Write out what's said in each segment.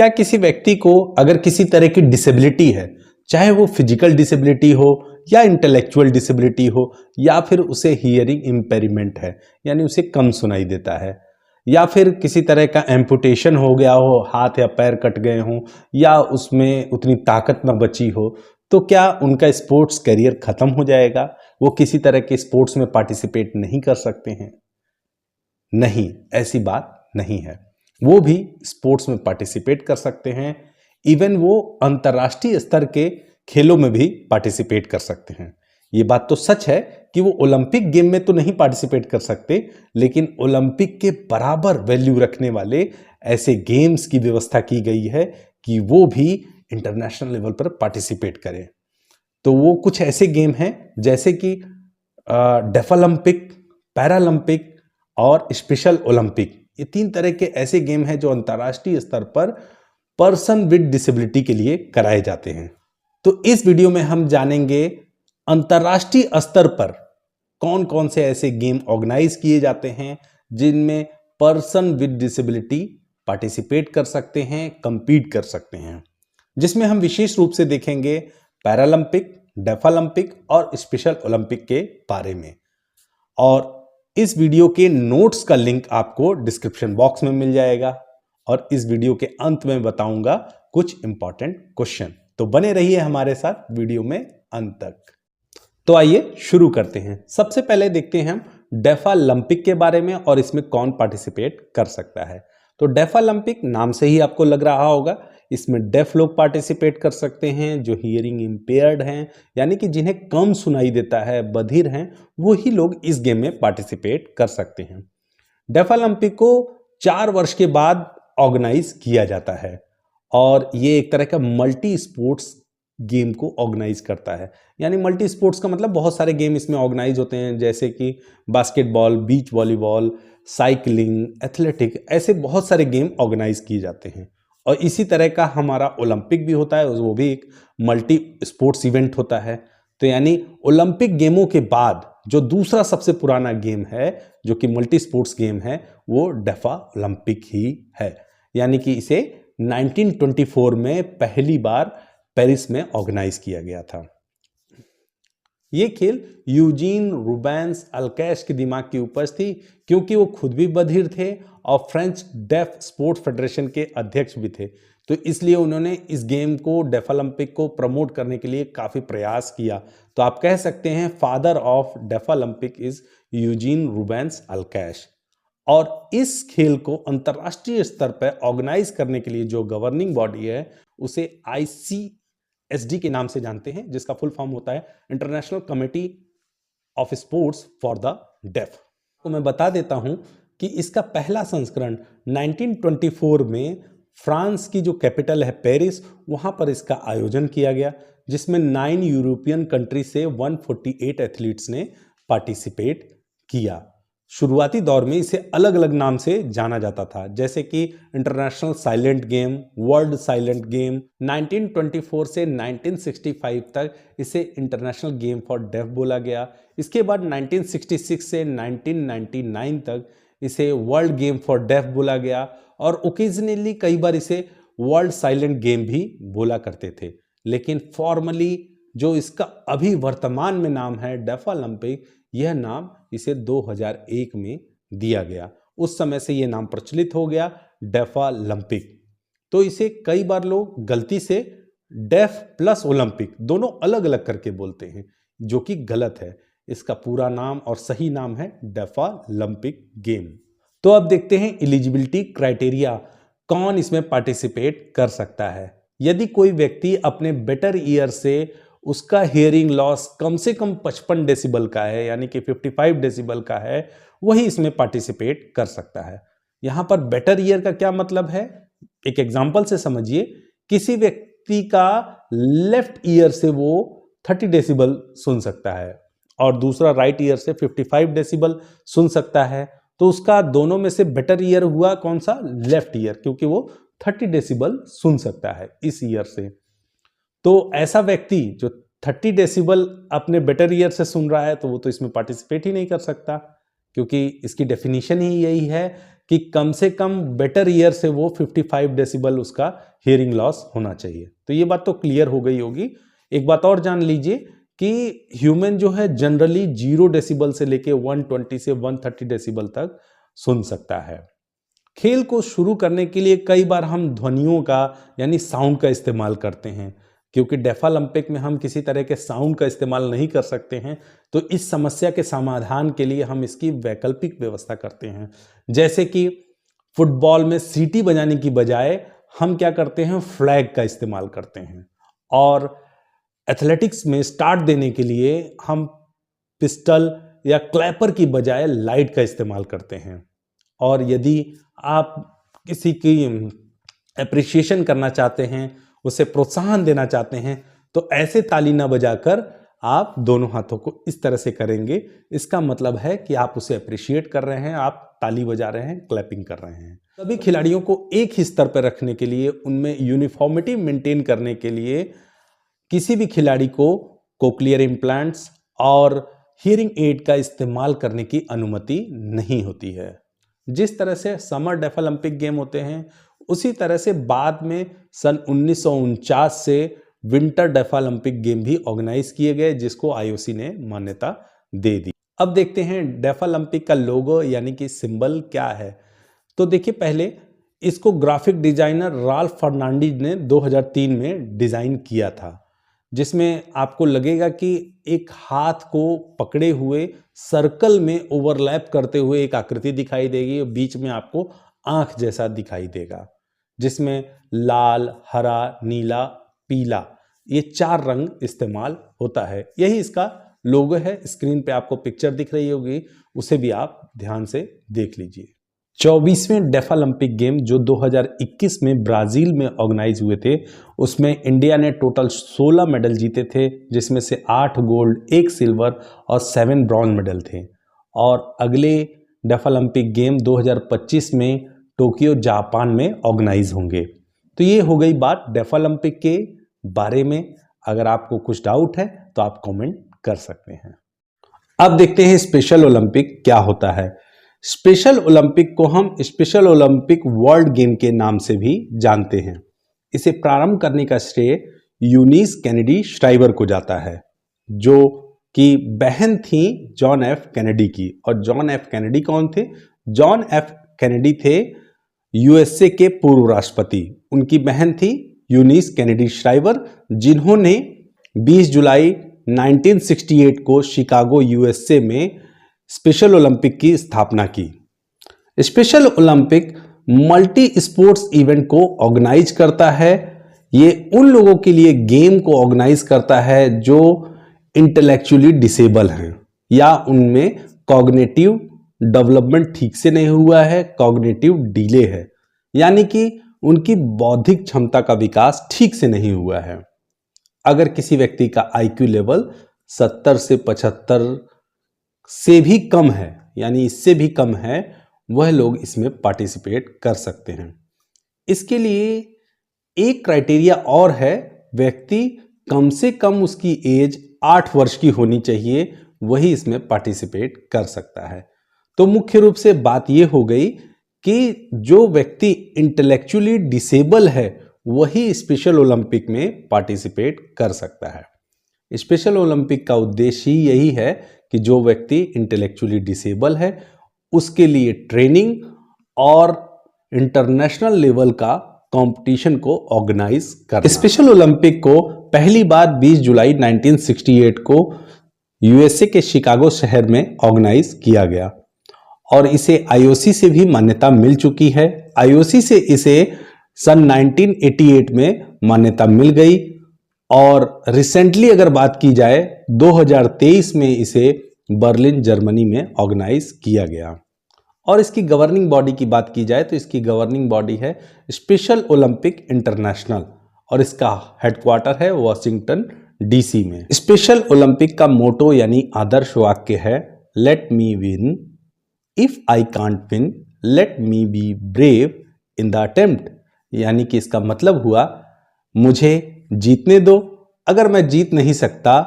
क्या किसी व्यक्ति को अगर किसी तरह की डिसेबिलिटी है, चाहे वो फिजिकल डिसेबिलिटी हो या इंटेलेक्चुअल डिसेबिलिटी हो या फिर उसे हियरिंग इम्पेयरमेंट है यानी उसे कम सुनाई देता है, या फिर किसी तरह का एम्पुटेशन हो गया हो, हाथ या पैर कट गए हों या उसमें उतनी ताकत न बची हो, तो क्या उनका स्पोर्ट्स करियर खत्म हो जाएगा? वो किसी तरह के स्पोर्ट्स में पार्टिसिपेट नहीं कर सकते हैं? नहीं, ऐसी बात नहीं है। वो भी स्पोर्ट्स में पार्टिसिपेट कर सकते हैं। इवन वो अंतर्राष्ट्रीय स्तर के खेलों में भी पार्टिसिपेट कर सकते हैं। ये बात तो सच है कि वो ओलंपिक गेम में तो नहीं पार्टिसिपेट कर सकते, लेकिन ओलंपिक के बराबर वैल्यू रखने वाले ऐसे गेम्स की व्यवस्था की गई है कि वो भी इंटरनेशनल लेवल पर पार्टिसिपेट करें। तो वो कुछ ऐसे गेम हैं जैसे कि डेफोलंपिक, पैरालंपिक और स्पेशल ओलंपिक। ये 3 तरह के ऐसे गेम हैं जो अंतर्राष्ट्रीय स्तर पर पर्सन विद डिसेबिलिटी के लिए कराए जाते हैं। तो इस वीडियो में हम जानेंगे अंतर्राष्ट्रीय स्तर पर कौन कौन से ऐसे गेम ऑर्गेनाइज किए जाते हैं जिनमें पर्सन विद डिसेबिलिटी पार्टिसिपेट कर सकते हैं, कंपीट कर सकते हैं, जिसमें हम विशेष रूप से देखेंगे पैरालंपिक, डेफोलंपिक और स्पेशल ओलंपिक के बारे में। और इस वीडियो के नोट्स का लिंक आपको डिस्क्रिप्शन बॉक्स में मिल जाएगा और इस वीडियो के अंत में बताऊंगा कुछ इंपॉर्टेंट क्वेश्चन। तो बने रहिए हमारे साथ वीडियो में अंत तक। तो आइए शुरू करते हैं। सबसे पहले देखते हैं हम डेफोलंपिक के बारे में और इसमें कौन पार्टिसिपेट कर सकता है। तो डेफोलंपिक नाम से ही आपको लग रहा होगा, इसमें डेफ लोग पार्टिसिपेट कर सकते हैं जो हियरिंग इम्पेयर्ड हैं, यानी कि जिन्हें कम सुनाई देता है, बधिर हैं, वही लोग इस गेम में पार्टिसिपेट कर सकते हैं। डेफोलंपिक को 4 वर्ष के बाद ऑर्गेनाइज किया जाता है और ये एक तरह का मल्टी स्पोर्ट्स गेम को ऑर्गेनाइज करता है। यानी मल्टी स्पोर्ट्स का मतलब बहुत सारे गेम इसमें ऑर्गेनाइज होते हैं, जैसे कि basketball, beach volleyball, cycling, athletic, ऐसे बहुत सारे गेम ऑर्गेनाइज किए जाते हैं। और इसी तरह का हमारा ओलंपिक भी होता है, वो भी एक मल्टी स्पोर्ट्स इवेंट होता है। तो यानी ओलंपिक गेमों के बाद जो दूसरा सबसे पुराना गेम है जो कि मल्टी स्पोर्ट्स गेम है, वो डेफोलंपिक ही है। यानी कि इसे 1924 में पहली बार पेरिस में ऑर्गेनाइज किया गया था। ये खेल यूजीन रूबेंस अल्कैश के दिमाग की उपज थी, क्योंकि वो खुद भी बधिर थे और फ्रेंच डेफ स्पोर्ट्स फेडरेशन के अध्यक्ष भी थे। तो इसलिए उन्होंने इस गेम को, डेफोलंपिक को प्रमोट करने के लिए काफ़ी प्रयास किया। तो आप कह सकते हैं father of Deaflympics is Eugene Rubens Alcais. और इस खेल को अंतर्राष्ट्रीय स्तर पर ऑर्गेनाइज करने के लिए जो गवर्निंग बॉडी है उसे ICSD के नाम से जानते हैं, जिसका फुल फॉर्म होता है International Committee of Sports for the Deaf. तो मैं बता देता हूं कि इसका पहला संस्करण 1924 में फ्रांस की जो कैपिटल है पेरिस, वहां पर इसका आयोजन किया गया, जिसमें 9 यूरोपियन कंट्री से 148 एथलीट्स ने पार्टिसिपेट किया। शुरुआती दौर में इसे अलग अलग नाम से जाना जाता था, जैसे कि international silent game, world silent game. 1924 से 1965 तक इसे इंटरनेशनल गेम फॉर डेफ बोला गया। इसके बाद 1966 से 1999 तक इसे वर्ल्ड गेम फॉर डेफ बोला गया और ओकेजनली कई बार इसे वर्ल्ड साइलेंट गेम भी बोला करते थे। लेकिन फॉर्मली जो इसका अभी वर्तमान में नाम है डेफोलंपिक, यह नाम इसे 2001 में दिया गया। उस समय से यह नाम प्रचलित हो गया डेफोलंपिक। तो इसे कई बार लोग गलती से डेफ प्लस ओलंपिक दोनों अलग अलग करके बोलते हैं, जो कि गलत है। इसका पूरा नाम और सही नाम है डेफोलंपिक गेम। तो अब देखते हैं एलिजिबिलिटी क्राइटेरिया, कौन इसमें पार्टिसिपेट कर सकता है। यदि कोई व्यक्ति अपने बेटर ईयर से उसका हियरिंग लॉस कम से कम 55 डेसिबल का है, यानी कि 55 डेसिबल का है, वही इसमें पार्टिसिपेट कर सकता है। यहां पर बेटर ईयर का क्या मतलब है, एक एग्जांपल से समझिए। किसी व्यक्ति का लेफ्ट ईयर से वो 30 डेसिबल सुन सकता है और दूसरा राइट ईयर से 55 डेसिबल सुन सकता है, तो उसका दोनों में से बेटर ईयर हुआ कौन सा, लेफ्ट ईयर, क्योंकि वो 30 डेसिबल सुन सकता है इस ईयर से। तो ऐसा व्यक्ति जो 30 डेसिबल अपने बेटर ईयर से सुन रहा है, तो वो तो इसमें पार्टिसिपेट ही नहीं कर सकता, क्योंकि इसकी डेफिनेशन ही यही है कि कम से कम बेटर ईयर से वो 55 डेसिबल उसका हियरिंग लॉस होना चाहिए। तो ये बात तो क्लियर हो गई होगी। एक बात और जान लीजिए कि ह्यूमन जो है जनरली 0 डेसिबल से लेके 120 से 130 डेसिबल तक सुन सकता है। खेल को शुरू करने के लिए कई बार हम ध्वनियों का यानी साउंड का इस्तेमाल करते हैं, क्योंकि डेफालम्पिक में हम किसी तरह के साउंड का इस्तेमाल नहीं कर सकते हैं। तो इस समस्या के समाधान के लिए हम इसकी वैकल्पिक व्यवस्था करते हैं। जैसे कि फुटबॉल में सीटी बजाने की बजाय हम क्या करते हैं, फ्लैग का इस्तेमाल करते हैं। और एथलेटिक्स में स्टार्ट देने के लिए हम पिस्टल या क्लैपर की बजाय लाइट का इस्तेमाल करते हैं। और यदि आप किसी की एप्रिसिएशन करना चाहते हैं, उसे प्रोत्साहन देना चाहते हैं, तो ऐसे ताली ना बजाकर आप दोनों हाथों को इस तरह से करेंगे। इसका मतलब है कि आप उसे अप्रिशिएट कर रहे हैं, आप ताली बजा रहे हैं, क्लैपिंग कर रहे हैं। सभी खिलाड़ियों को एक ही स्तर पर रखने के लिए, उनमें यूनिफॉर्मिटी मेंटेन करने के लिए किसी भी खिलाड़ी को कोक्लियर इम्प्लांट्स और हियरिंग एड का इस्तेमाल करने की अनुमति नहीं होती है। जिस तरह से समर डेफालम्पिक गेम होते हैं, उसी तरह से बाद में सन 1949 से विंटर डेफालम्पिक गेम भी ऑर्गेनाइज किए गए, जिसको आईओसी ने मान्यता दे दी। अब देखते हैं डेफालम्पिक का लोगो यानी कि सिंबल क्या है। तो देखिए, पहले इसको ग्राफिक डिजाइनर राल्फ फर्नांडीज ने 2003 में डिजाइन किया था, जिसमें आपको लगेगा कि एक हाथ को पकड़े हुए सर्कल में ओवरलैप करते हुए एक आकृति दिखाई देगी और बीच में आपको आंख जैसा दिखाई देगा, जिसमें लाल, हरा, नीला, पीला ये 4 रंग इस्तेमाल होता है। यही इसका लोगो है। स्क्रीन पे आपको पिक्चर दिख रही होगी, उसे भी आप ध्यान से देख लीजिए। 24वें डेफालम्पिक गेम जो 2021 में ब्राजील में ऑर्गेनाइज हुए थे, उसमें इंडिया ने टोटल 16 मेडल जीते थे, जिसमें से 8 गोल्ड, 1 सिल्वर और 7 ब्रॉन्ज मेडल थे। और अगले डेफालम्पिक गेम 2025 में टोक्यो, जापान में ऑर्गेनाइज होंगे। तो ये हो गई बात डेफालम्पिक के बारे में। अगर आपको कुछ डाउट है तो आप कमेंट कर सकते हैं। अब देखते हैं स्पेशल ओलंपिक क्या होता है। स्पेशल ओलंपिक को हम स्पेशल ओलंपिक वर्ल्ड गेम के नाम से भी जानते हैं। इसे प्रारंभ करने का श्रेय यूनिस कैनेडी श्राइबर को जाता है, जो कि बहन थी जॉन एफ कैनेडी की। और जॉन एफ कैनेडी कौन थे? जॉन एफ कैनेडी थे यूएसए के पूर्व राष्ट्रपति। उनकी बहन थी यूनिस कैनेडी श्राइबर, जिन्होंने 20 जुलाई 1968 को शिकागो यूएसए में स्पेशल ओलंपिक की स्थापना की। Special Olympic multi sports event को ऑर्गेनाइज करता है। ये उन लोगों के लिए गेम को ऑर्गेनाइज करता है जो इंटेलेक्चुअली डिसेबल हैं या उनमें कॉग्निटिव डेवलपमेंट ठीक से नहीं हुआ है, कॉग्निटिव डिले है, यानी कि उनकी बौद्धिक क्षमता का विकास ठीक से नहीं हुआ है। अगर किसी व्यक्ति का आईक्यू लेवल 70 से 75 से भी कम है, यानी इससे भी कम है, वह लोग इसमें पार्टिसिपेट कर सकते हैं। इसके लिए एक क्राइटेरिया और है, व्यक्ति कम से कम उसकी एज 8 वर्ष की होनी चाहिए, वही इसमें पार्टिसिपेट कर सकता है। तो मुख्य रूप से बात यह हो गई कि जो व्यक्ति इंटेलेक्चुअली डिसेबल है वही स्पेशल ओलंपिक में पार्टिसिपेट कर सकता है। स्पेशल ओलंपिक का उद्देश्य ही यही है कि जो व्यक्ति इंटेलेक्चुअली डिसेबल है उसके लिए ट्रेनिंग और इंटरनेशनल लेवल का कंपटीशन को ऑर्गेनाइज करना। स्पेशल ओलंपिक को पहली बार 20 जुलाई 1968 को यूएसए के शिकागो शहर में ऑर्गेनाइज किया गया और इसे आईओसी से भी मान्यता मिल चुकी है। आईओसी से इसे सन 1988 में मान्यता मिल गई और रिसेंटली अगर बात की जाए 2023 में इसे बर्लिन जर्मनी में ऑर्गेनाइज किया गया। और इसकी गवर्निंग बॉडी की बात की जाए तो इसकी गवर्निंग बॉडी है स्पेशल ओलंपिक इंटरनेशनल और इसका हेडक्वार्टर है वॉशिंगटन डीसी में। स्पेशल ओलंपिक का मोटो यानी आदर्श वाक्य है let me win, if I can't win let me be brave in the attempt, यानी कि इसका मतलब हुआ मुझे जीतने दो, अगर मैं जीत नहीं सकता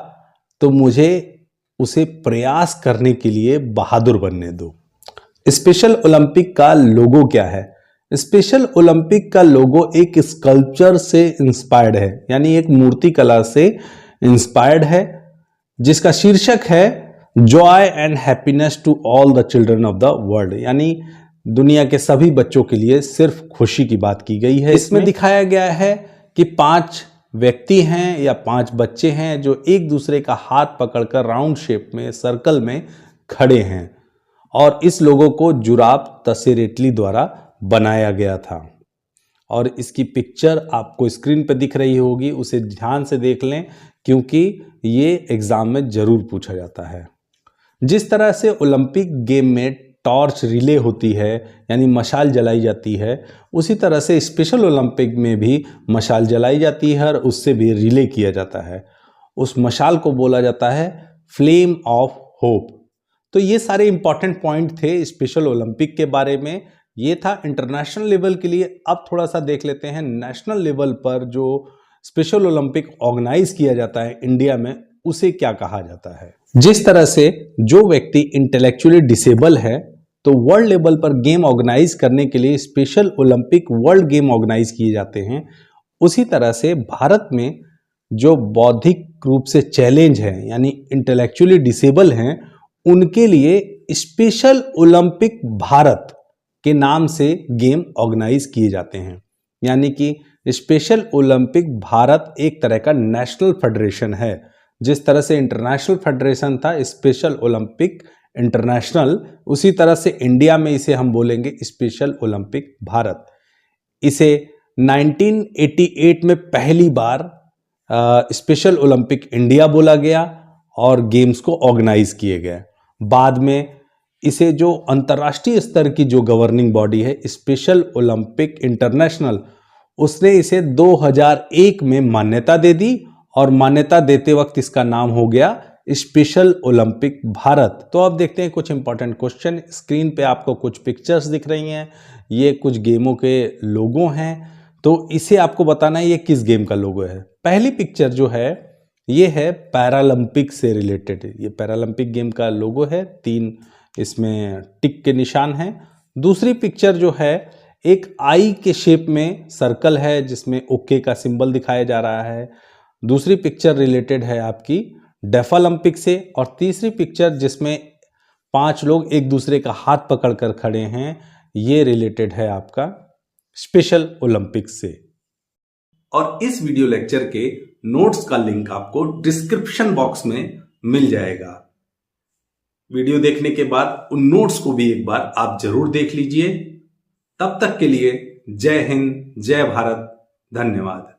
तो मुझे उसे प्रयास करने के लिए बहादुर बनने दो। स्पेशल ओलंपिक का लोगो क्या है? स्पेशल ओलंपिक का लोगो एक स्कल्पचर से इंस्पायर्ड है, यानी एक मूर्ति कला से इंस्पायर्ड है, जिसका शीर्षक है joy and happiness to all the children of the world, यानी दुनिया के सभी बच्चों के लिए सिर्फ खुशी की बात की गई है। इसमें दिखाया गया है कि 5 व्यक्ति हैं या 5 बच्चे हैं जो एक दूसरे का हाथ पकड़कर राउंड शेप में, सर्कल में खड़े हैं, और इस लोगों को जुराब तसेरेटली द्वारा बनाया गया था। और इसकी पिक्चर आपको स्क्रीन पर दिख रही होगी, उसे ध्यान से देख लें क्योंकि ये एग्जाम में जरूर पूछा जाता है। जिस तरह से ओलंपिक गेम में टॉर्च रिले होती है, यानी मशाल जलाई जाती है, उसी तरह से स्पेशल ओलंपिक में भी मशाल जलाई जाती है और उससे भी रिले किया जाता है। उस मशाल को बोला जाता है फ्लेम ऑफ होप। तो ये सारे इंपॉर्टेंट पॉइंट थे स्पेशल ओलंपिक के बारे में। ये था इंटरनेशनल लेवल के लिए। अब थोड़ा सा देख लेते हैं नेशनल लेवल पर जो स्पेशल ओलंपिक ऑर्गेनाइज किया जाता है इंडिया में, उसे क्या कहा जाता है। जिस तरह से जो व्यक्ति इंटेलेक्चुअली डिसेबल है, तो वर्ल्ड लेवल पर गेम ऑर्गेनाइज करने के लिए special Olympic world game organise किए जाते हैं, उसी तरह से भारत में जो बौद्धिक रूप से चैलेंज है, यानी इंटेलेक्चुअली डिसेबल हैं, उनके लिए स्पेशल ओलंपिक भारत के नाम से गेम ऑर्गेनाइज किए जाते हैं। यानी कि स्पेशल ओलंपिक भारत एक तरह का नेशनल फेडरेशन है। जिस तरह से इंटरनेशनल फेडरेशन था स्पेशल ओलंपिक इंटरनेशनल, उसी तरह से इंडिया में इसे हम बोलेंगे स्पेशल ओलंपिक भारत। इसे 1988 में पहली बार स्पेशल ओलंपिक इंडिया बोला गया और गेम्स को ऑर्गेनाइज किए गए। बाद में इसे जो अंतर्राष्ट्रीय स्तर की जो गवर्निंग बॉडी है स्पेशल ओलंपिक इंटरनेशनल, उसने इसे 2001 में मान्यता दे दी और मान्यता देते वक्त इसका नाम हो गया स्पेशल ओलंपिक भारत। तो अब देखते हैं कुछ इंपॉर्टेंट क्वेश्चन। स्क्रीन पे आपको कुछ पिक्चर्स दिख रही हैं, ये कुछ गेमों के लोगो हैं, तो इसे आपको बताना है ये किस गेम का लोगो है। पहली पिक्चर जो है ये है पैरालंपिक से रिलेटेड, ये पैरालंपिक गेम का लोगो है, 3 इसमें टिक के निशान हैं। दूसरी पिक्चर जो है एक आई के शेप में सर्कल है जिसमें ओके का सिंबल दिखाया जा रहा है। दूसरी पिक्चर रिलेटेड है आपकी डेफालंपिक से, और तीसरी पिक्चर जिसमें 5 लोग एक दूसरे का हाथ पकड़कर खड़े हैं, ये रिलेटेड है आपका स्पेशल ओलंपिक से। और इस वीडियो लेक्चर के नोट्स का लिंक आपको डिस्क्रिप्शन बॉक्स में मिल जाएगा। वीडियो देखने के बाद उन नोट्स को भी एक बार आप जरूर देख लीजिए। तब तक के लिए जय हिंद, जय भारत, धन्यवाद।